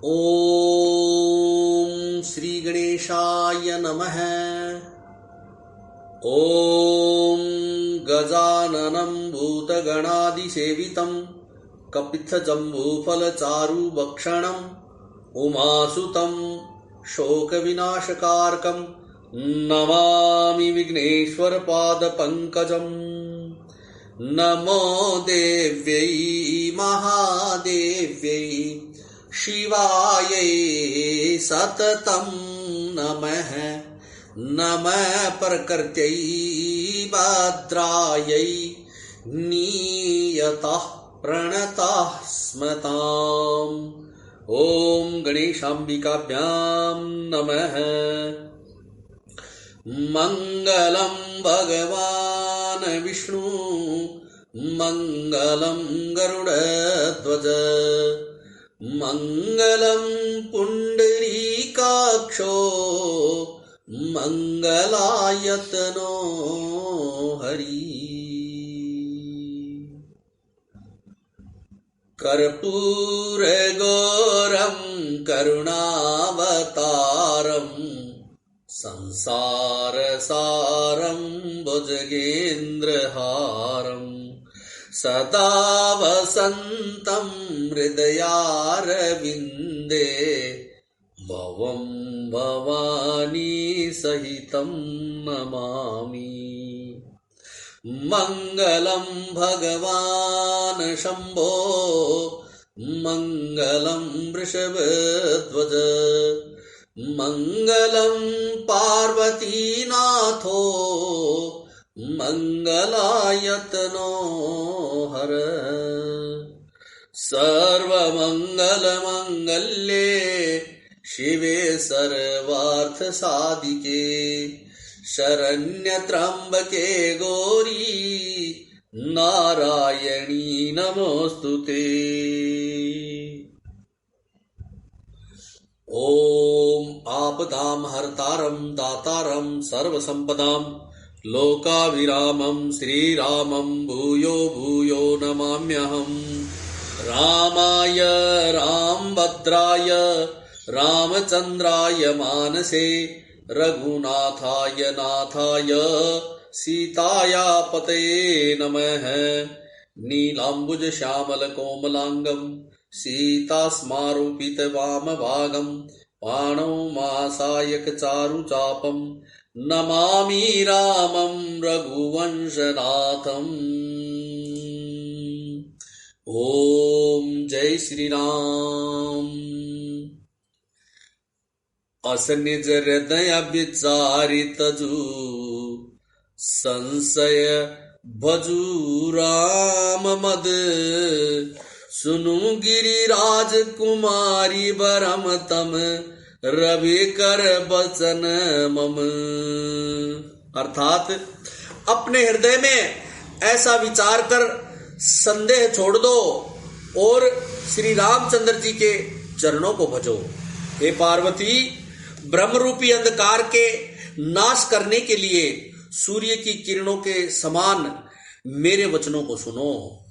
ओम श्री गणेशाय नमः। ओम गजाननं भूतगणादिसेवितं कपित्थजम्बूफलचारुभक्षणं उमासुतं शोकविनाशकारकं नमामि विघ्नेश्वरपादपङ्कजम्। नमो देव्यै महादेव्यै शिवायै सततं नमः। नमः प्रकृत्यै भद्रायै नियतः प्रणतः स्मताम्। ॐ गणेशाम्बिकाभ्यां नमः। मंगलं भगवान् विष्णु मंगलं गरुडध्वज मंगलं पुंडरीकाक्षो मंगलायतनो हरि। कर्पूरगौरं करुणावतारं संसारसारं भुजगेन्द्रहारं सदा वसन्तं हृदयारविन्दे भवं भवानी सहितं नमामि। मंगलं भगवान् शम्भो मंगलं वृषभध्वज मंगलं पार्वतीनाथो मंगलायतनो हर। सर्वमंगलमंगल्ये शिवे सर्वार्थसाधिके शरण्यत्र्यंबके गौरी नारायणी नमोस्तुते। ओम आपदां हर्तारं दातारं सर्वसंपदां लोकाभिरामं श्रीरामं भूयो भूयो नमाम्यहम्। रामाय रामभद्राय रामचंद्राय मानसे रघुनाथाय नाथाय सीताया पतये नमः। नीलांबुज श्यामल कोमलांगं सीतास्मारूपित वामभागं पाणौ मासायक चारुचापं नमामि रामं रघुवंशनाथम्। ओम जय श्री राम। असनिज हृदय विचारितजु संशय भजु राम मद सुनु गिरिराज कुमारी बरम तम रवि कर बचन मम। अर्थात अपने हृदय में ऐसा विचार कर संदेह छोड़ दो और श्री रामचंद्र जी के चरणों को भजो। हे पार्वती, ब्रह्मरूपी अंधकार के नाश करने के लिए सूर्य की किरणों के समान मेरे वचनों को सुनो।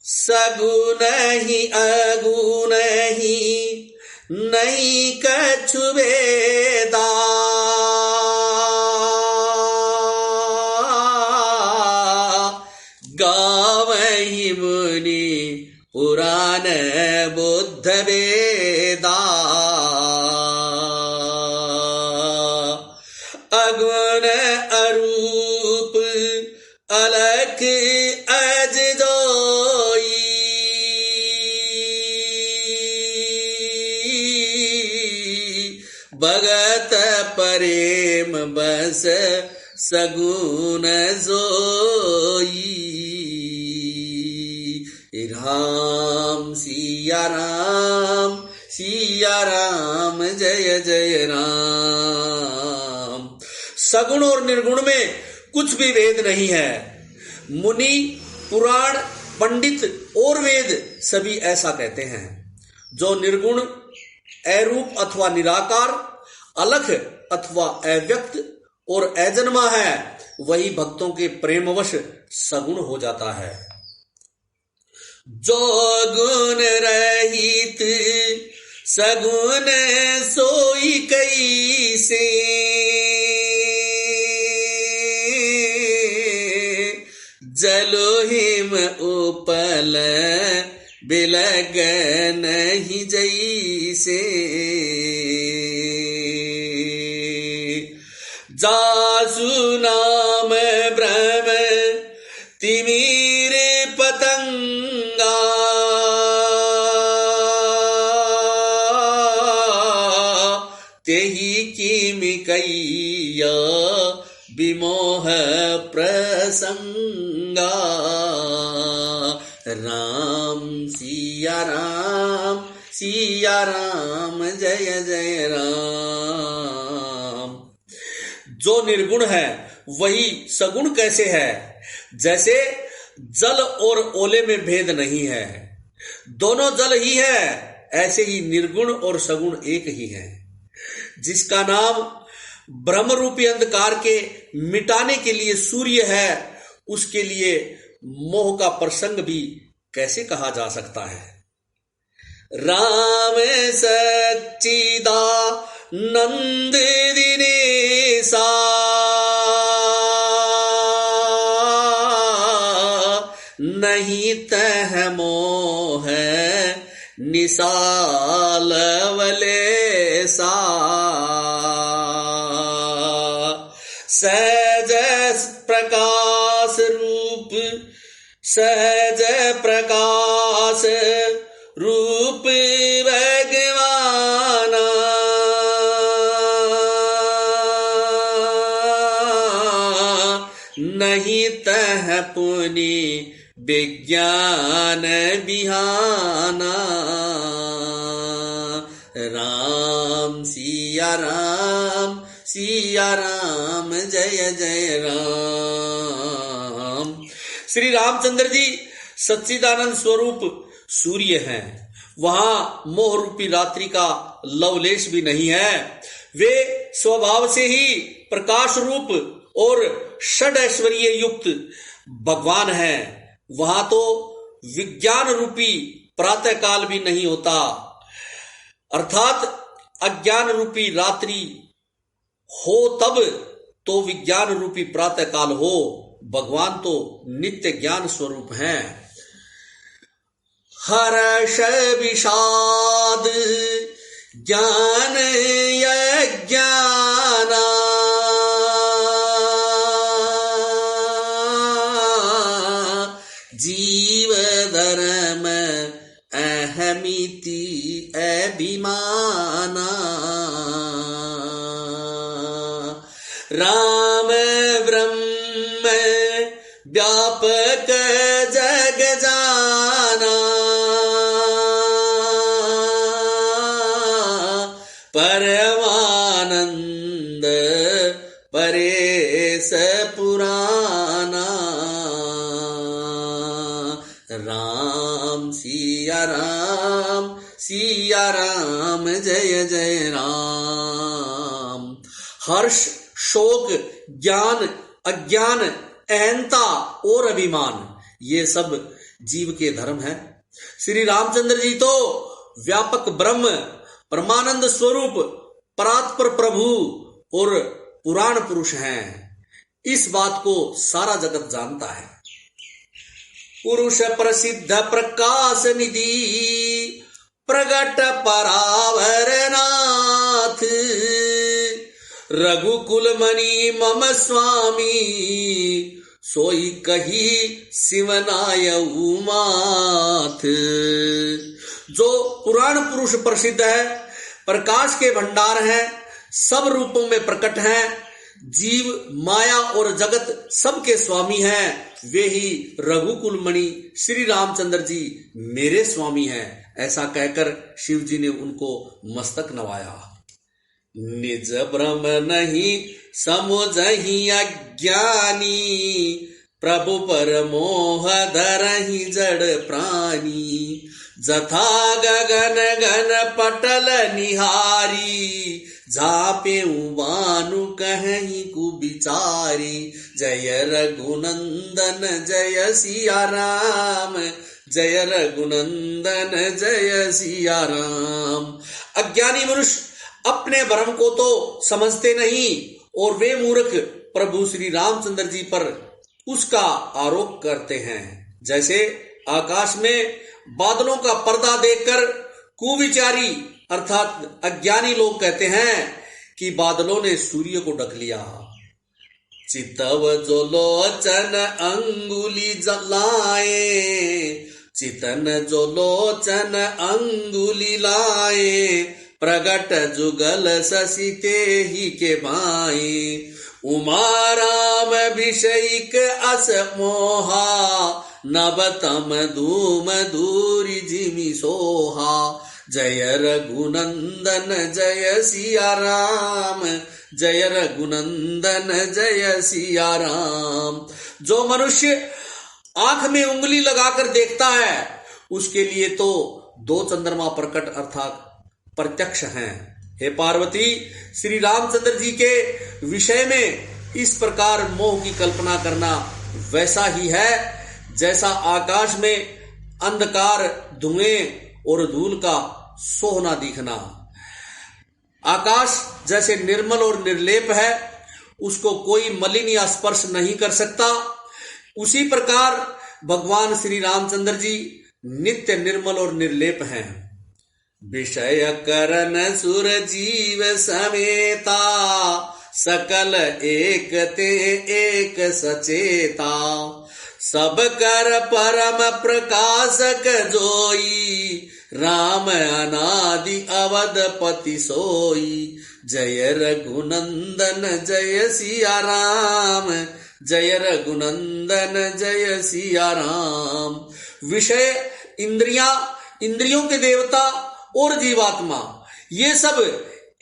सगुन ही अगुन ही नहीं कछु भेदा गावहि मुनि पुराण बुद्ध वेदा। अगुण अरूप अलख अज जोई भगत प्रेम बस सगुन जोई। राम सिया राम जय जय राम। सगुण और निर्गुण में कुछ भी वेद नहीं है। मुनि, पुराण, पंडित और वेद सभी ऐसा कहते हैं। जो निर्गुण, अरूप अथवा निराकार, अलख अथवा अव्यक्त और अजन्मा है, वही भक्तों के प्रेमवश सगुण हो जाता है। जो गुण रहित सगुण सोई कैसे, जलो हिम उपल बिलग नहीं जैसे, जासु नाम ब्रह्म तिमिर पतंगा, तेहि किमि कैया विमोह प्रसंगा। राम सिया राम जय जय राम। जो निर्गुण है वही सगुण कैसे है? जैसे जल और ओले में भेद नहीं है, दोनों जल ही है, ऐसे ही निर्गुण और सगुण एक ही है। जिसका नाम ब्रह्म रूपी अंधकार के मिटाने के लिए सूर्य है, उसके लिए मोह का प्रसंग भी कैसे कहा जा सकता है? राम सच्चिदानंद दिनेशा, नहीं तह मोह निसाल वलेसा, सहज प्रकाश रूप सहज प्रकाश रूप भगवाना, नहीं तह पुनि विज्ञान बिहाना। राम सिया राम जय जय राम। श्री रामचंद्र जी सच्चिदानंद स्वरूप सूर्य हैं, वहां मोह रूपी रात्रि का लवलेश भी नहीं है। वे स्वभाव से ही प्रकाश रूप और षड ऐश्वर्य युक्त भगवान हैं। वहां तो विज्ञान रूपी प्रातः काल भी नहीं होता, अर्थात अज्ञान रूपी रात्रि हो तब तो विज्ञान रूपी प्रातः काल हो। भगवान तो नित्य ज्ञान स्वरूप हैं। हर्ष विषाद ज्ञान यज्ञाना, जीव धर्म अहमिति अभिमाना, राम ब्रह्म व्यापक जग जाना, परमानंद परेश पुराना। राम सिया राम जय जय राम। हर्ष, शोक, ज्ञान, अज्ञान, अहंता और अभिमान, ये सब जीव के धर्म है। श्री रामचंद्र जी तो व्यापक ब्रह्म, परमानंद स्वरूप, परात्पर प्रभु और पुराण पुरुष हैं। इस बात को सारा जगत जानता है। पुरुष प्रसिद्ध प्रकाश निधि प्रगट परावर नाथ, रघुकुल मणि मम स्वामी, सोई कही शिवनाय उमाथ। जो पुराण पुरुष प्रसिद्ध है, प्रकाश के भंडार हैं, सब रूपों में प्रकट हैं, जीव, माया और जगत सबके स्वामी हैं, वे ही रघुकुल मणि श्री रामचंद्र जी मेरे स्वामी हैं। ऐसा कहकर शिव जी ने उनको मस्तक नवाया। निज भ्रम नहीं समुझहि अज्ञानी, प्रभु पर मोह धरहि जड़ प्राणी। जथा गगन घन पटल निहारी, झापे बानु कहीं कुबिचारी। जय रघुनंदन जय सिया राम, जय रघुनंदन जय सिया राम। अज्ञानी मनुष्य अपने भ्रम को तो समझते नहीं और वे मूर्ख प्रभु श्री रामचंद्र जी पर उसका आरोप करते हैं। जैसे आकाश में बादलों का पर्दा देखकर कुविचारी अर्थात अज्ञानी लोग कहते हैं कि बादलों ने सूर्य को ढक लिया। चितव जो लोचन अंगुली जलाए, चितन जो लोचन अंगुली लाए, प्रगट जुगल शशि तेहि के भाई। उमा राम अभिषेक अस मोहा, नबतम धूम दूरी जिमि सोहा। जय रघुनंदन जय सिया राम, जय रघुनंदन जय सिया राम। जो मनुष्य आंख में उंगली लगाकर देखता है उसके लिए तो दो चंद्रमा प्रकट अर्थात प्रत्यक्ष हैं। हे पार्वती, श्री रामचंद्र जी के विषय में इस प्रकार मोह की कल्पना करना वैसा ही है जैसा आकाश में अंधकार, धुएं और धूल का सोहना दिखना। आकाश जैसे निर्मल और निर्लेप है, उसको कोई मलिन या स्पर्श नहीं कर सकता, उसी प्रकार भगवान श्री रामचंद्र जी नित्य निर्मल और निर्लेप हैं। विषय करन सुर जीव समेता, सकल एक ते एक सचेता। सब कर परम प्रकाशक जोई, राम अनादि अवधपति सोई। जय रघुनंदन जय सिया राम, जय रघुनंदन जय सिया राम। विषय, इंद्रियां, इंद्रियों के देवता और जीवात्मा, ये सब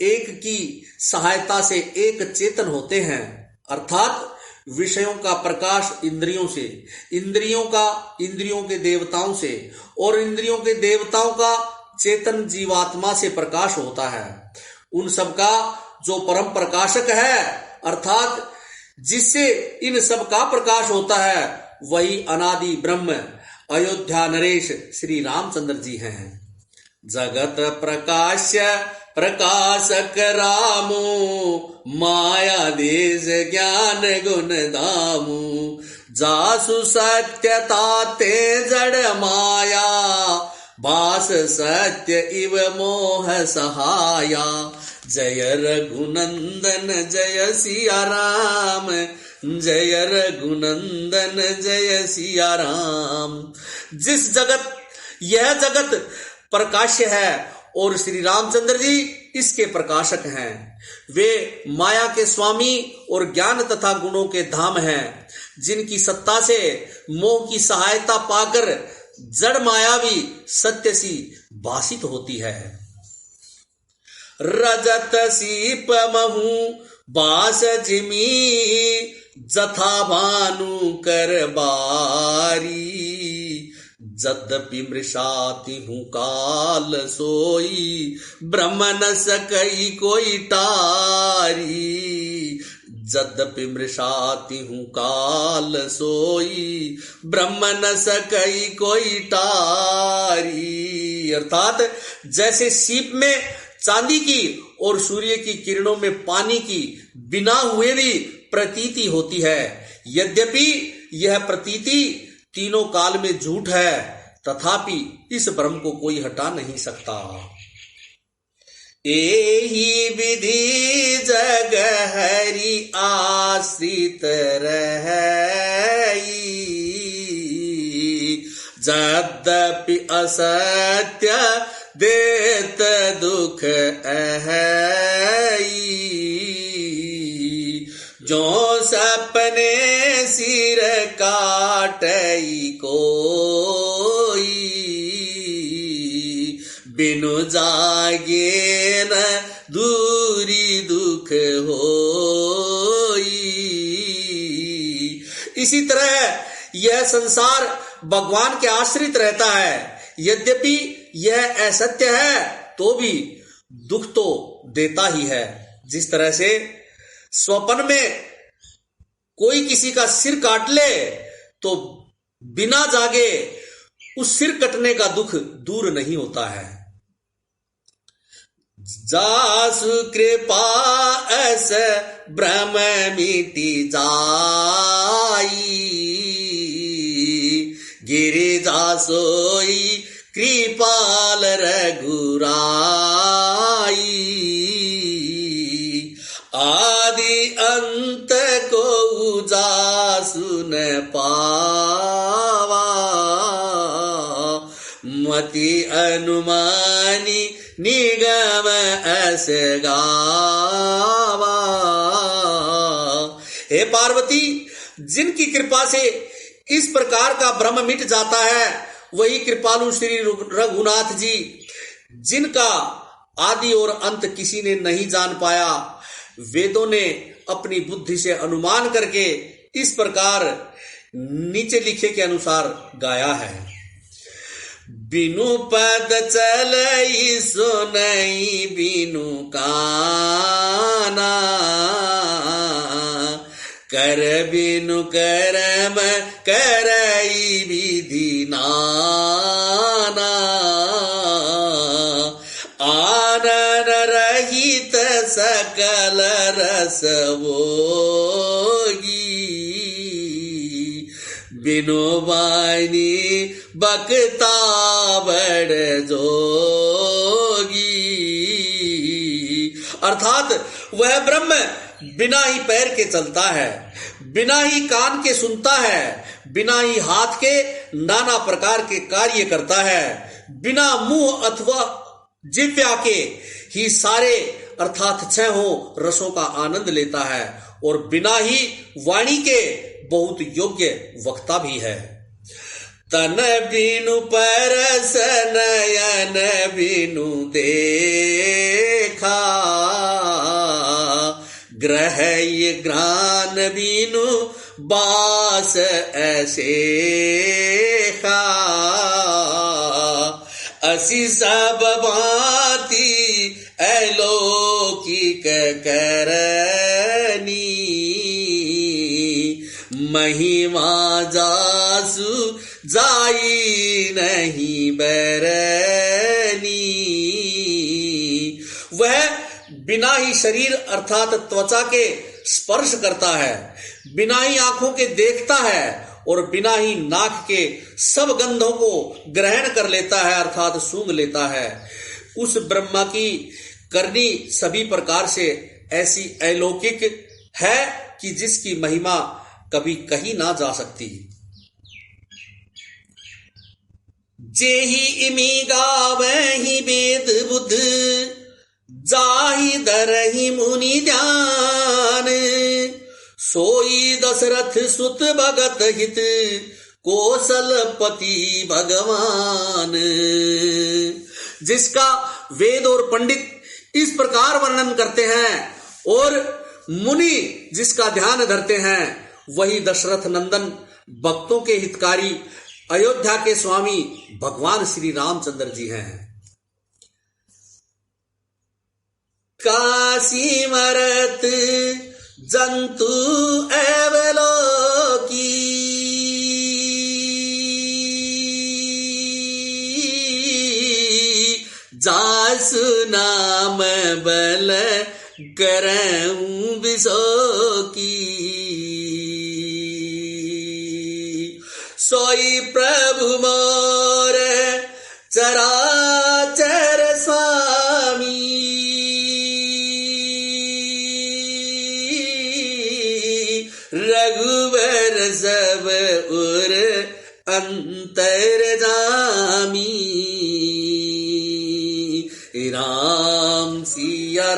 एक की सहायता से एक चेतन होते हैं। अर्थात विषयों का प्रकाश इंद्रियों से, इंद्रियों का इंद्रियों के देवताओं से और इंद्रियों के देवताओं का चेतन जीवात्मा से प्रकाश होता है। उन सब का जो परम प्रकाशक है अर्थात जिससे इन सब का प्रकाश होता है, वही अनादि ब्रह्म अयोध्या नरेश श्री रामचंद्र जी हैं। जगत प्रकाश्य प्रकाशक रामो, माया देश ज्ञान गुण धामु। जासु सत्यता ते जड़ माया, भास सत्य इव मोह सहाया। जय रघुनंदन जय सिया राम, जय रघुनंदन जय सिया राम। जिस जगत, यह जगत प्रकाश्य है और श्री रामचंद्र जी इसके प्रकाशक हैं। वे माया के स्वामी और ज्ञान तथा गुणों के धाम हैं, जिनकी सत्ता से मोह की सहायता पाकर जड़ माया भी सत्य सी भासित होती है। रजत सीप महु बास जिमी, जथा भानु कर बारी। जद्यपि मृषाति हूँ काल सोई, ब्रह्म न सकई कोई टारी। जद्यपि मृषाति हूँ काल सोई, ब्रह्म न सकई कोई टारी। अर्थात जैसे सीप में चांदी की और सूर्य की किरणों में पानी की बिना हुए भी प्रतीति होती है, यद्यपि यह प्रतीति तीनों काल में झूठ है, तथापि इस भ्रम को कोई हटा नहीं सकता। एही विधि जग हरि आश्रित रही, यद्यपि असत्य देत दुख अहई। जो सपने सिर काटई कोई, बिनु जागे न दूरी दुख होई। इसी तरह यह संसार भगवान के आश्रित रहता है, यद्यपि यह असत्य है तो भी दुख तो देता ही है। जिस तरह से स्वप्न में कोई किसी का सिर काट ले तो बिना जागे उस सिर कटने का दुख दूर नहीं होता है। जासु कृपा ऐस भ्रम मिटी जाई, गिरिजा सोई कृपाल रघुराई। आदि अंत को जासु न पावा, मति अनुमानी निगम अस गावा। हे पार्वती, जिनकी कृपा से इस प्रकार का भ्रम मिट जाता है, वही कृपालु श्री रघुनाथ जी, जिनका आदि और अंत किसी ने नहीं जान पाया, वेदों ने अपनी बुद्धि से अनुमान करके इस प्रकार नीचे लिखे के अनुसार गाया है। बिनु पद चलई सुनई बिनु काना, कर बिनु करम करई विधि नाना। आनन रहित सकल रस भोगी, बिनु बानी बकता बड़ जोगी। अर्थात वह ब्रह्म बिना ही पैर के चलता है, बिना ही कान के सुनता है, बिना ही हाथ के नाना प्रकार के कार्य करता है, बिना मुंह अथवा जिह्वा के ही सारे अर्थात छह रसों का आनंद लेता है, और बिना ही वाणी के बहुत योग्य वक्ता भी है। तन बिनु परस नयन बिनु देखा, ग्रहय घ्राण बिनु बास ऐसे खा। असी सब भांति अलौकिक करनी, महिमा जासु जाई नहीं बरनी। वह बिना ही शरीर अर्थात त्वचा के स्पर्श करता है, बिना ही आंखों के देखता है, और बिना ही नाक के सब गंधों को ग्रहण कर लेता है अर्थात सूंघ लेता है। उस ब्रह्मा की करनी सभी प्रकार से ऐसी अलौकिक है कि जिसकी महिमा कभी कहीं ना जा सकती। जेहि इमी गावहि वेद बुध, जाहि धरहि मुनि ध्यान। सोई दशरथ सुत भगत हित, कौशलपति भगवान। जिसका वेद और पंडित इस प्रकार वर्णन करते हैं और मुनि जिसका ध्यान धरते हैं, वही दशरथ नंदन भक्तों के हितकारी अयोध्या के स्वामी भगवान श्री रामचंद्र जी हैं। काशी मरत जंतु एवलोकी, जासु नाम बल करऊं बिसोकी। सोई प्रभु मोर चराचर स्वामी, रघुवर सब उर अंतर जामी। राम सिया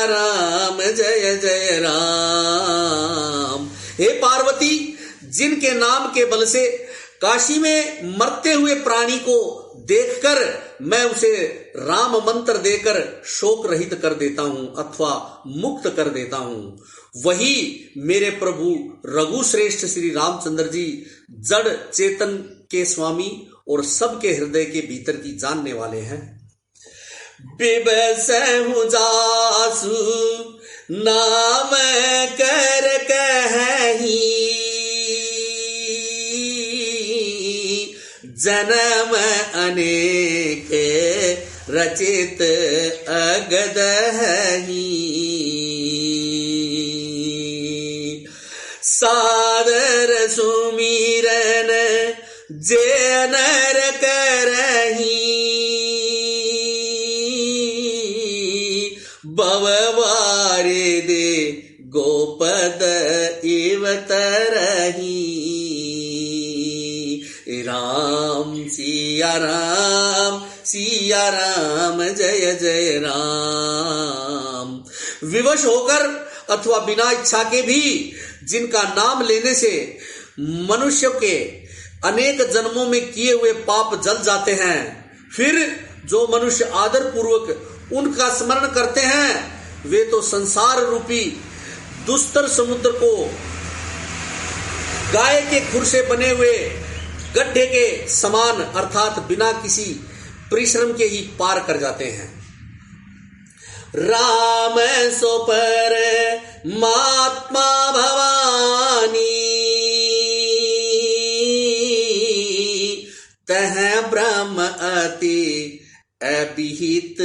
राम जय जय राम। हे पार्वती, जिनके नाम के बल से काशी में मरते हुए प्राणी को देखकर मैं उसे राम मंत्र देकर शोक रहित कर देता हूं अथवा मुक्त कर देता हूं, वही मेरे प्रभु रघु श्रेष्ठ श्री रामचंद्र जी जड़ चेतन के स्वामी और सबके हृदय के भीतर की जानने वाले हैं। बिबसहु जासु नाम कर कहीं, जन्म अनेक रचित अगदही, सादर सुमिरन जे नर करही, बववारे दे गोपद इव तरही। राम सिया राम जय जय राम। विवश होकर अथवा बिना इच्छा के भी जिनका नाम लेने से मनुष्य के अनेक जन्मों में किए हुए पाप जल जाते हैं, फिर जो मनुष्य आदर पूर्वक उनका स्मरण करते हैं वे तो संसार रूपी दुस्तर समुद्र को गाय के खुर से बने हुए गड्ढे के समान अर्थात बिना किसी परिश्रम के ही पार कर जाते हैं। राम सो पर महात्मा भवानी, तह ब्रह्म अति अभिहित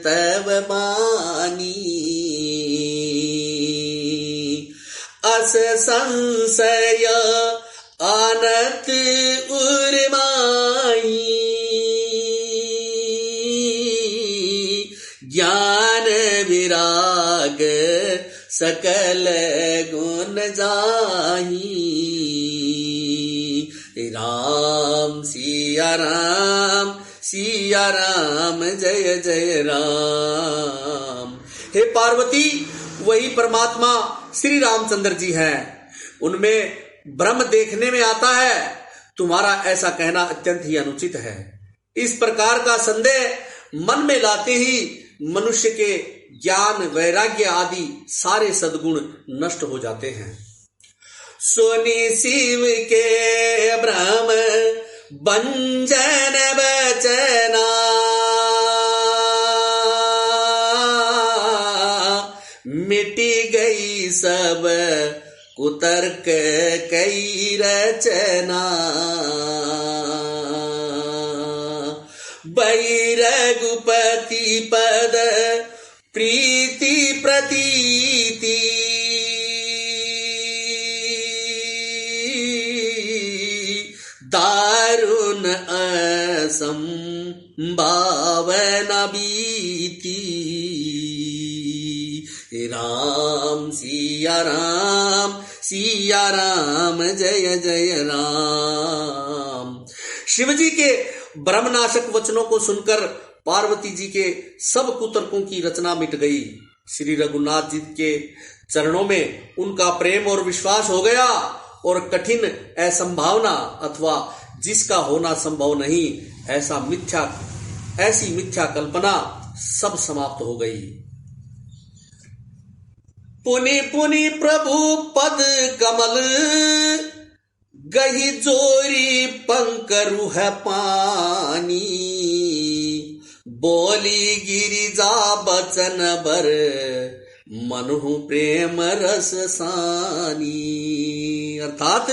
तव मानी, अस संशय आनत उर्माई, ज्ञान विराग सकल गुण जाही। राम सिया राम जय जय राम। हे पार्वती, वही परमात्मा श्री रामचंद्र जी हैं। उनमें ब्रह्म देखने में आता है, तुम्हारा ऐसा कहना अत्यंत ही अनुचित है। इस प्रकार का संदेह मन में लाते ही मनुष्य के ज्ञान वैराग्य आदि सारे सद्गुण नष्ट हो जाते हैं। सुनि शिव के ब्रह्म भंजन बचना, मिटी गई सब कुतर्क कई रचना, बैरघुपति पद प्रीति प्रतीति, दारुण असंभावना बीती। राम सिया राम जय जय राम। शिवजी के ब्रह्मनाशक वचनों को सुनकर पार्वती जी के सब कुतर्कों की रचना मिट गई। श्री रघुनाथ जी के चरणों में उनका प्रेम और विश्वास हो गया और कठिन असंभावना अथवा जिसका होना संभव नहीं ऐसी मिथ्या कल्पना सब समाप्त हो गई। पुनि पुनि प्रभु पद कमल, गही जोरी पंकरु है पानी, बोली गिरिजा बचन बर, मनु प्रेम रस सानी। अर्थात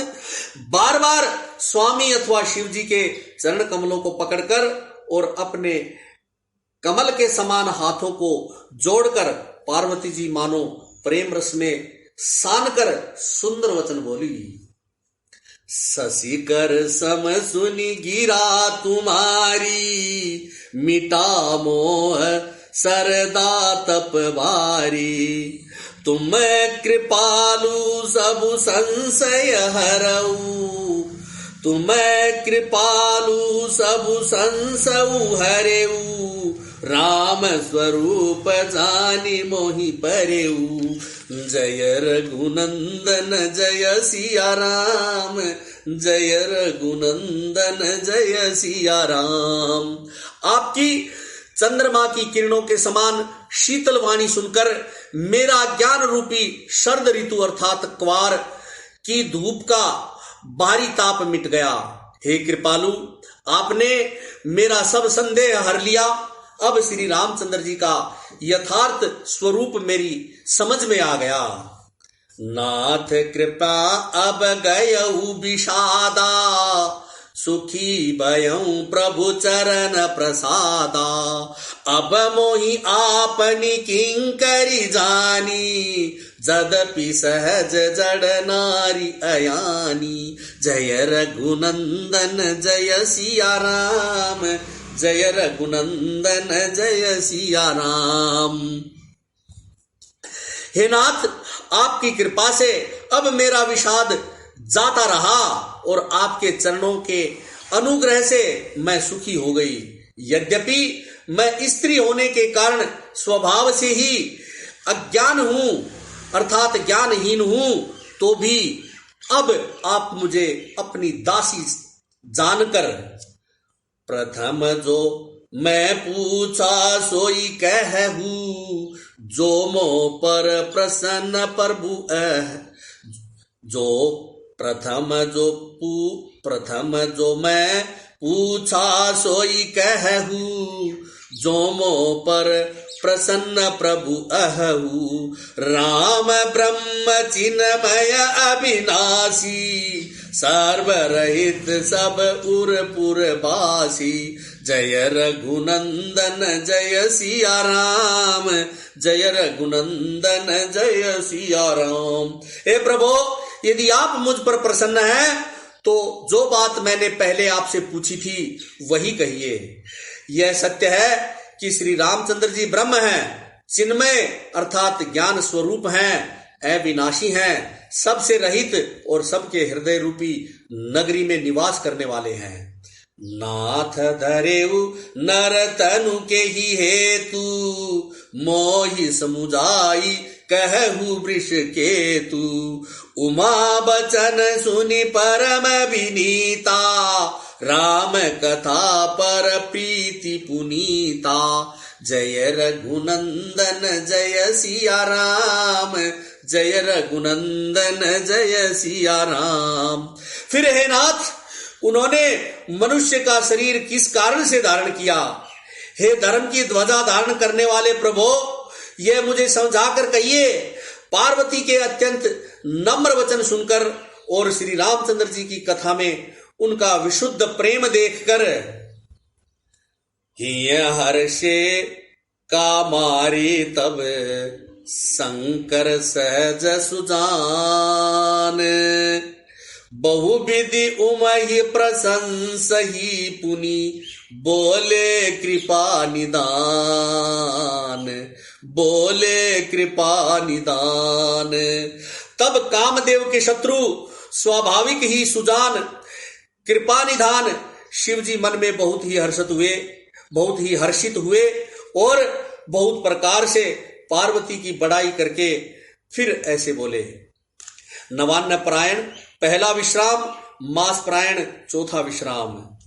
बार बार स्वामी अथवा शिव जी के चरण कमलों को पकड़कर और अपने कमल के समान हाथों को जोड़कर पार्वती जी मानो प्रेम रस में सान कर सुंदर वचन बोली। शशि कर सम सुनी गिरा तुम्हारी, मिटा मोह सरदा तप भारी, तुम कृपालु सब संशय हरऊ, तुम कृपालु सब संशय हरेऊ, राम स्वरूप जानी मोहि परेऊ। जय रघुनंदन जय सिया राम, जय रघुनंदन जय सिया राम। आपकी चंद्रमा की किरणों के समान शीतल वाणी सुनकर मेरा ज्ञान रूपी शरद ऋतु अर्थात क्वार की धूप का बाहरी ताप मिट गया। हे कृपालु, आपने मेरा सब संदेह हर लिया। अब श्री रामचंद्र जी का यथार्थ स्वरूप मेरी समझ में आ गया। नाथ कृपा अब गयऊ विषादा, सुखी भयऊं प्रभु चरण प्रसादा। अब मोहि आपनी किंकरी जानी, जदपि सहज जड़ नारी अयानी। जय रघुनंदन जय सिया राम, जय रघुनंदन जय सिया राम। हे नाथ, आपकी कृपा से अब मेरा विषाद जाता रहा और आपके चरणों के अनुग्रह से मैं सुखी हो गई। यद्यपि मैं स्त्री होने के कारण स्वभाव से ही अज्ञान हूं अर्थात ज्ञानहीन हूं, तो भी अब आप मुझे अपनी दासी जानकर प्रथम जो मैं पूछा सोई कहूं, जो मो पर प्रसन्न प्रभु जो प्रथम जो मैं पूछा सोई कहूं, जो मो पर प्रसन्न प्रभु अहू। राम ब्रह्म चिन्मय अविनाशी, सर्वरहित सब उरपुर बासी। जय रघुनंदन जय सिया राम, जय रघुनंदन जय सिया राम। हे प्रभु, यदि आप मुझ पर प्रसन्न हैं तो जो बात मैंने पहले आपसे पूछी थी वही कहिए। यह सत्य है कि श्री रामचंद्र जी ब्रह्म हैं, चिन्मय अर्थात ज्ञान स्वरूप हैं, अविनाशी हैं, सबसे रहित और सबके हृदय रूपी नगरी में निवास करने वाले हैं। नाथ धरेउ नर तनु के ही हेतु, मोहि समुझाई कहु वृष केतु। उमा बचन सुनि परम विनीता, राम कथा पर प्रीति पुनीता। जय रघुनंदन जय सिया राम, जय रघुनंदन जय सिया राम। फिर हे नाथ, उन्होंने मनुष्य का शरीर किस कारण से धारण किया? हे धर्म की ध्वजा धारण करने वाले प्रभु, यह मुझे समझाकर कहिए। पार्वती के अत्यंत नम्र वचन सुनकर और श्री रामचंद्र जी की कथा में उनका विशुद्ध प्रेम देखकर हर्षे का मारी तब शंकर सहज सुजान। बहुविधि उमहि प्रशंसहि पुनि, बोले कृपा निदान, बोले कृपा निदान। तब कामदेव के शत्रु स्वाभाविक ही सुजान कृपा निधान शिवजी मन में बहुत ही हर्षित हुए और बहुत प्रकार से पार्वती की बड़ाई करके फिर ऐसे बोले। नवान्न परायण पहला विश्राम, मास परायण चौथा विश्राम।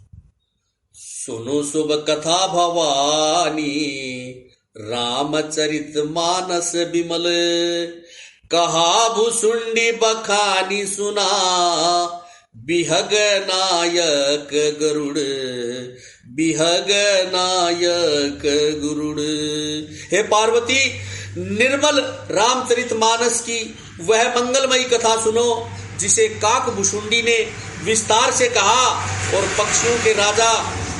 सुनो शुभ कथा भवानी, रामचरित मानस विमल। कहा भुसुंडी बखानी सुना, बिहग नायक गरुड़, बिहग नायक गरुड़। हे पार्वती, निर्मल रामचरित मानस की वह मंगलमयी कथा सुनो जिसे काक भुसुंडी ने विस्तार से कहा और पक्षियों के राजा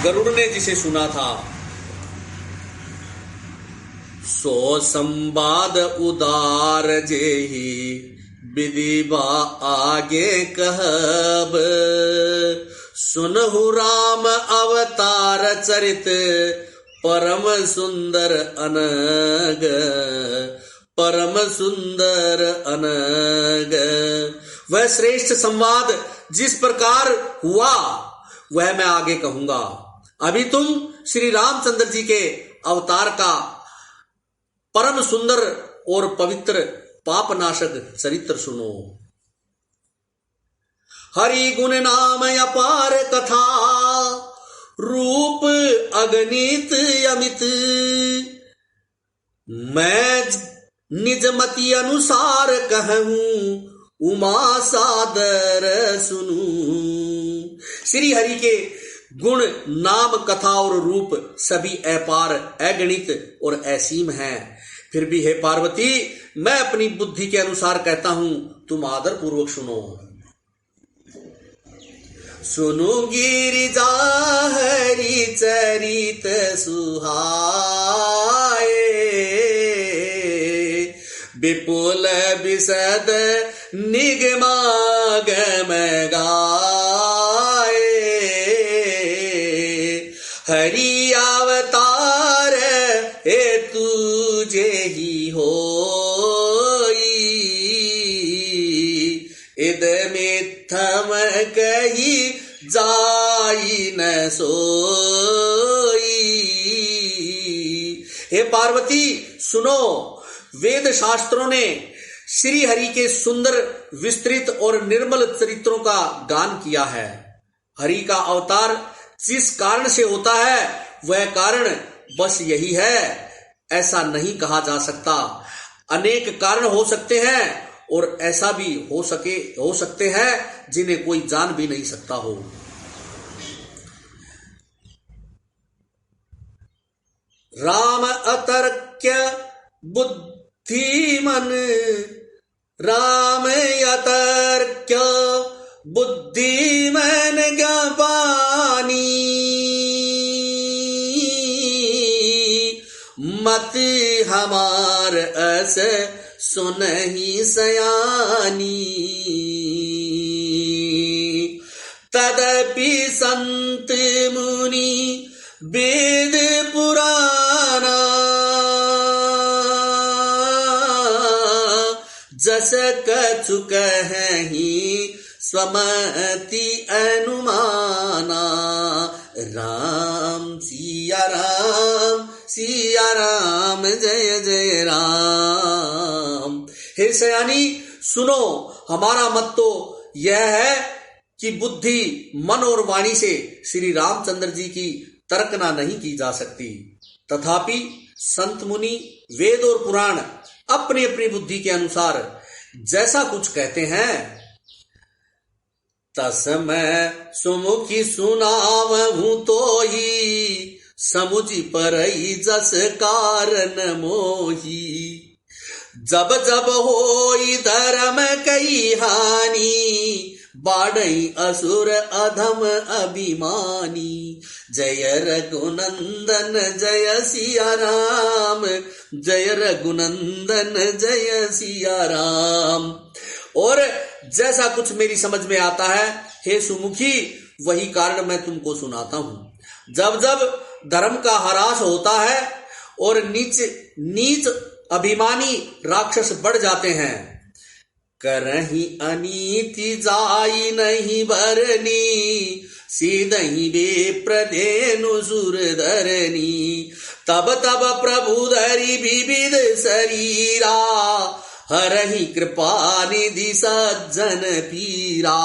गरुड़ ने जिसे सुना था। सो संवाद उदार जेहि, विधिबा आगे कहब। सुनहु राम अवतार चरित, परम सुंदर अनग, परम सुंदर अनग। वह श्रेष्ठ संवाद जिस प्रकार हुआ वह मैं आगे कहूंगा। अभी तुम श्री रामचंद्र जी के अवतार का परम सुंदर और पवित्र पापनाशक चरित्र सुनो। हरि गुण नाम अपार कथा, रूप अगणित अमित। मैं निज मति अनुसार कहूं, उमा सादर सुनू। श्री हरि के गुण नाम कथा और रूप सभी अपार अगणित और असीम हैं। फिर भी हे पार्वती, मैं अपनी बुद्धि के अनुसार कहता हूं, तुम आदर पूर्वक सुनो। सुनु गिरिजा हरि चरित सुहाए, विपुल विशद निगमागम गाए, हरि अवतार हेतु जेहि होई, इद मिथ्यम कही जाई न सोई। हे पार्वती सुनो, वेद शास्त्रों ने श्री हरि के सुंदर विस्तृत और निर्मल चरित्रों का गान किया है। हरि का अवतार जिस कारण से होता है वह कारण बस यही है, ऐसा नहीं कहा जा सकता। अनेक कारण हो सकते हैं और ऐसा भी हो सकते हैं जिन्हें कोई जान भी नहीं सकता हो। राम अतर्क्य बुद्धिमन, राम अतर्क्य बुद्धिमन ज्ञानी, मत हमार अस सुनहि सयानी, तदपि संत मुनि वेद पुराना, जस कछु कहि स्वमति अनुमाना। राम सिया राम जय जय राम। हे सयानी सुनो, हमारा मत तो यह है कि बुद्धि मन और वाणी से श्री रामचंद्र जी की तर्कना नहीं की जा सकती। तथापि संत मुनि वेद और पुराण अपनी अपनी बुद्धि के अनुसार जैसा कुछ कहते हैं, तसमय सुमुखी सुनावहु तोहि, समुझि परई जस कारण मोही। जब जब होई धर्म कई हानि, बाढ़ई असुर अधम अभिमानी। जय रघुनंदन जय सिया राम, जय रघुनंदन जय सिया राम। और जैसा कुछ मेरी समझ में आता है हे सुमुखी, वही कारण मैं तुमको सुनाता हूं। जब जब धर्म का ह्रास होता है और नीच अभिमानी राक्षस बढ़ जाते हैं, करही अनीति जाई नहीं भरनी, सीधहि बेप्रधेनु सुर धरनी। तब तब प्रभु धरि विविध शरीरा, हरहि कृपा निधि सज्जन पीरा।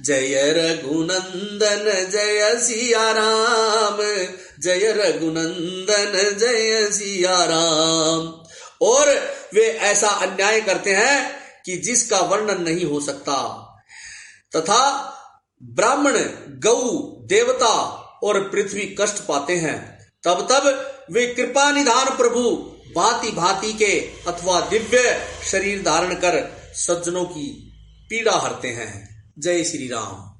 जय रघुनंदन जय सिया राम, जय रघुनंदन जय सिया राम। और वे ऐसा अन्याय करते हैं कि जिसका वर्णन नहीं हो सकता, तथा ब्राह्मण गौ देवता और पृथ्वी कष्ट पाते हैं। तब तब वे कृपा निधान प्रभु भांति भांति के अथवा दिव्य शरीर धारण कर सज्जनों की पीड़ा हरते हैं। जय श्री राम।